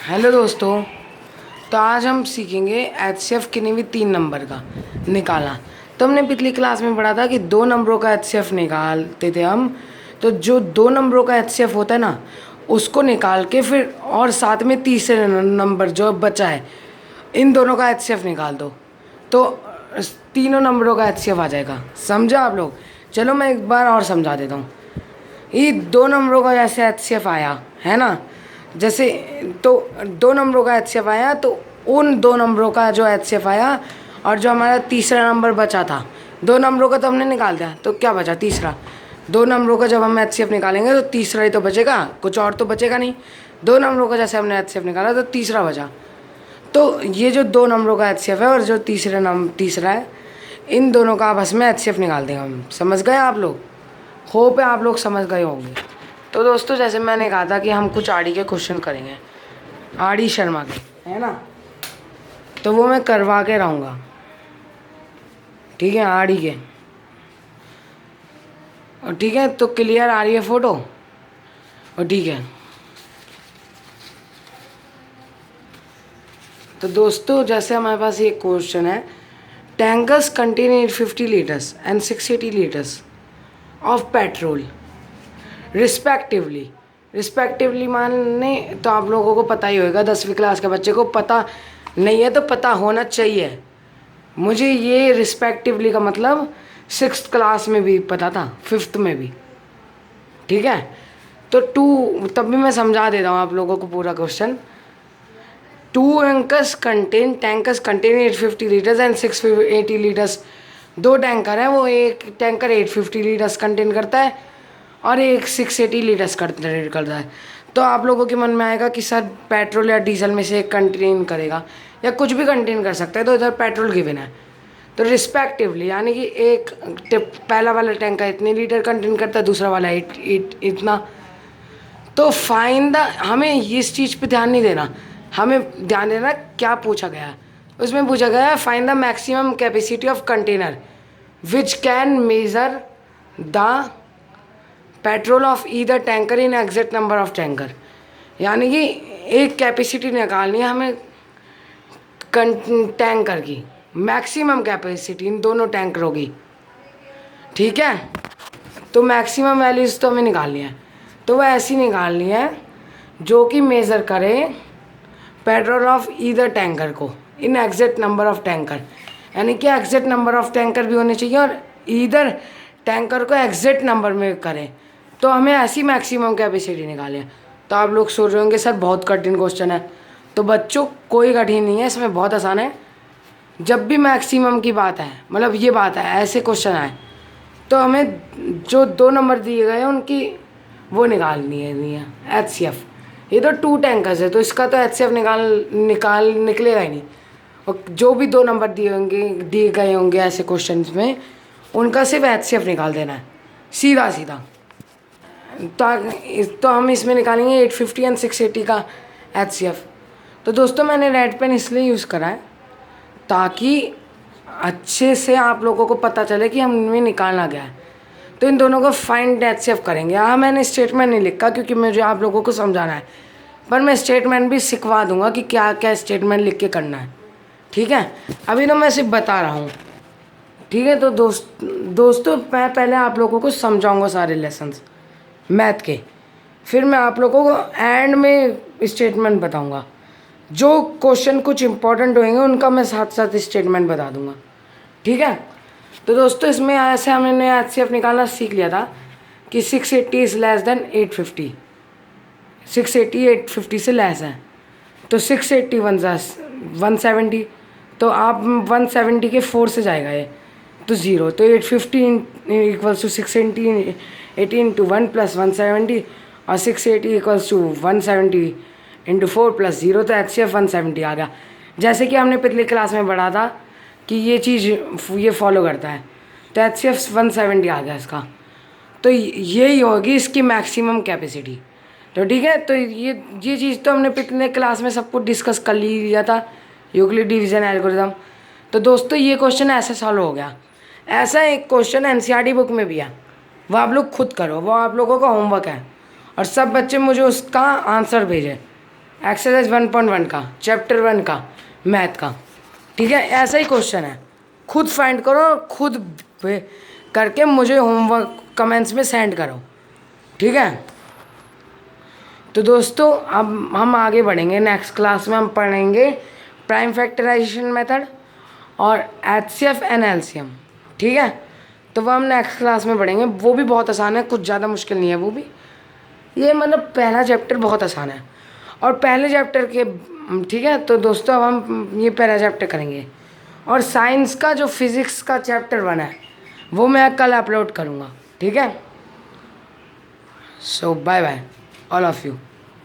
Hello दोस्तों। तो आज हम सीखेंगे एचसीएफ किन्हीं भी 3 नंबर का निकालना। तो हमने पिछली क्लास में पढ़ा था कि 2 नंबरों का एचसीएफ निकालते थे हम। तो जो 2 नंबरों का एचसीएफ होता है ना, उसको निकाल के फिर और साथ में तीसरे नंबर जो बचा है, इन दोनों का एचसीएफ निकाल दो तो तीनों नंबरों का एचसीएफ आ जाएगा। समझा आप लोग? चलो मैं एक बार और समझा देता हूँ। ये 2 नंबरों का जैसे एचसीएफ आया है ना, जैसे तो 2 नंबरों का एचसीएफ आया, तो उन 2 नंबरों का जो एचसीएफ आया और जो हमारा तीसरा नंबर बचा था, 2 नंबरों का तो हमने निकाल दिया, तो क्या बचा? तीसरा। 2 नंबरों का जब हम एचसीएफ निकालेंगे तो तीसरा ही तो बचेगा, कुछ और तो बचेगा नहीं। 2 नंबरों का जैसे हमने एचसीएफ निकाला तो तीसरा बचा। तो ये जो 2 नंबरों का एचसीएफ है और जो तीसरा है, इन दोनों का आपस में एचसीएफ निकाल देंगे हम। समझ गए आप लोग? होप है आप लोग समझ गए होंगे। तो दोस्तों, जैसे मैंने कहा था कि हम कुछ आड़ी के क्वेश्चन करेंगे, आड़ी शर्मा के, है ना, तो वो मैं करवा के रहूँगा। ठीक है, आड़ी के। और ठीक है, तो क्लियर आ रही है फोटो? और ठीक है, तो दोस्तों जैसे हमारे पास ये क्वेश्चन है, tankers contain 850 litres and 680 litres of petrol respectively माने तो आप लोगों को पता ही होगा, 10वीं क्लास के बच्चे को पता नहीं है तो पता होना चाहिए। मुझे ये रिस्पेक्टिवली का मतलब 6th क्लास में भी पता था, 5th में भी। ठीक है, तो तब भी मैं समझा देता हूँ आप लोगों को पूरा question. Tankers contain 850 litres and 680 litres. 2 tanker है, वो एक टैंकर 850 लीटर्स कंटेन करता है और एक 680 लीटर्स कंटेन करता है। तो आप लोगों के मन में आएगा कि सर पेट्रोल या डीजल में से एक कंटेन करेगा या कुछ भी कंटेन कर सकता है, तो इधर पेट्रोल गिवन है। तो रिस्पेक्टिवली यानी कि एक पहला वाला टैंकर इतने लीटर कंटेन करता है, दूसरा वाला इतना। तो हमें इस चीज़ पे ध्यान नहीं देना, हमें ध्यान देना क्या पूछा गया है। उसमें पूछा गया है find the maximum capacity of container which can measure the petrol of either tanker in exact number of tanker. यानी कि एक कैपेसिटी निकालनी है हमें टैंकर की, मैक्सिमम कैपेसिटी इन दोनों टैंकरों की। ठीक है, तो मैक्सिमम वैल्यूज़ तो हमें निकालनी है, तो वह ऐसी निकालनी है जो कि मेज़र करे पेट्रोल ऑफ ईदर टैंकर को in exact number of tanker. यानी कि एग्जैक्ट नंबर ऑफ टैंकर भी होने चाहिए और ईदर टैंकर को एग्जैक्ट नंबर में करें, तो हमें ऐसी मैक्सिमम कैपेसिटी निकालें। तो आप लोग सोच रहे होंगे सर बहुत कठिन क्वेश्चन है। तो बच्चों कोई कठिन नहीं है, इसमें बहुत आसान है। जब भी मैक्सिमम की बात है, मतलब ये बात है, ऐसे क्वेश्चन आए तो हमें जो 2 नंबर दिए गए हैं उनकी वो निकालनी है एचसीएफ। ये तो 2 टैंकर्स है तो इसका तो एचसीएफ निकलेगा ही नहीं। और जो भी 2 नंबर दिए गए होंगे ऐसे क्वेश्चन में, उनका सिर्फ एचसीएफ निकाल देना है, सीधा सीधा। तो हम इसमें निकालेंगे 850 एंड 680 का एचसीएफ। तो दोस्तों मैंने रेड पेन इसलिए यूज़ करा है ताकि अच्छे से आप लोगों को पता चले कि हमें निकालना गया है। तो इन दोनों को फाइंड एचसीएफ करेंगे। यहाँ मैंने स्टेटमेंट नहीं लिखा क्योंकि मुझे आप लोगों को समझाना है, पर मैं स्टेटमेंट भी सिखवा दूंगा कि क्या क्या स्टेटमेंट लिख के करना है। ठीक है, अभी तो मैं सिर्फ बता रहा हूँ। ठीक है, तो दोस्तों मैं पहले आप लोगों को समझाऊंगा सारे लेसन्स मैथ के, फिर मैं आप लोगों को एंड में स्टेटमेंट बताऊंगा। जो क्वेश्चन कुछ इंपॉर्टेंट होंगे उनका मैं साथ साथ स्टेटमेंट बता दूंगा। ठीक है, तो दोस्तों इसमें ऐसे हमने एचसीएफ निकालना सीख लिया था कि 680 इज़ लेस देन 850। 680 850 से लेस है, तो 680 170, तो आप 170 के 4 से जाएगा ये, तो 0। तो 850 इक्वल्स टू 680 80 इंटू 1 प्लस 170 और 680 इक्वल्स टू 170 इंटू 4 प्लस 0, तो एचसीएफ 170 आ गया। जैसे कि हमने पिछली क्लास में पढ़ा था कि ये चीज़ ये फॉलो करता है, तो एचसीएफ 170 आ गया इसका। तो यही होगी इसकी मैक्सिमम कैपेसिटी। तो ठीक है, तो ये चीज़ तो हमने पिछले क्लास में सब कुछ डिस्कस कर लिया था, यूक्लिड डिवीजन एल्गोरिथम। तो दोस्तों ये क्वेश्चन ऐसे सॉल्व हो गया। ऐसा एक क्वेश्चन एनसीईआरटी बुक में भी है, वो आप लोग खुद करो, वो आप लोगों का होमवर्क है, और सब बच्चे मुझे उसका आंसर भेजें। एक्सरसाइज 1.1 का चैप्टर 1 का मैथ का, ठीक है। ऐसा ही क्वेश्चन है, खुद फाइंड करो, खुद करके मुझे होमवर्क कमेंट्स में सेंड करो, ठीक है। तो दोस्तों अब हम आगे बढ़ेंगे, नेक्स्ट क्लास में हम पढ़ेंगे प्राइम फैक्टराइजेशन मेथड और एचसीएफ एंड एलसीएम, ठीक है। तो वो हम नेक्स्ट क्लास में पढ़ेंगे, वो भी बहुत आसान है, कुछ ज़्यादा मुश्किल नहीं है वो भी। ये मतलब पहला चैप्टर बहुत आसान है और पहले चैप्टर के, ठीक है। तो दोस्तों अब हम ये पहला चैप्टर करेंगे और साइंस का जो फिज़िक्स का चैप्टर 1 है वो मैं कल अपलोड करूँगा, ठीक है। So bye bye all of you.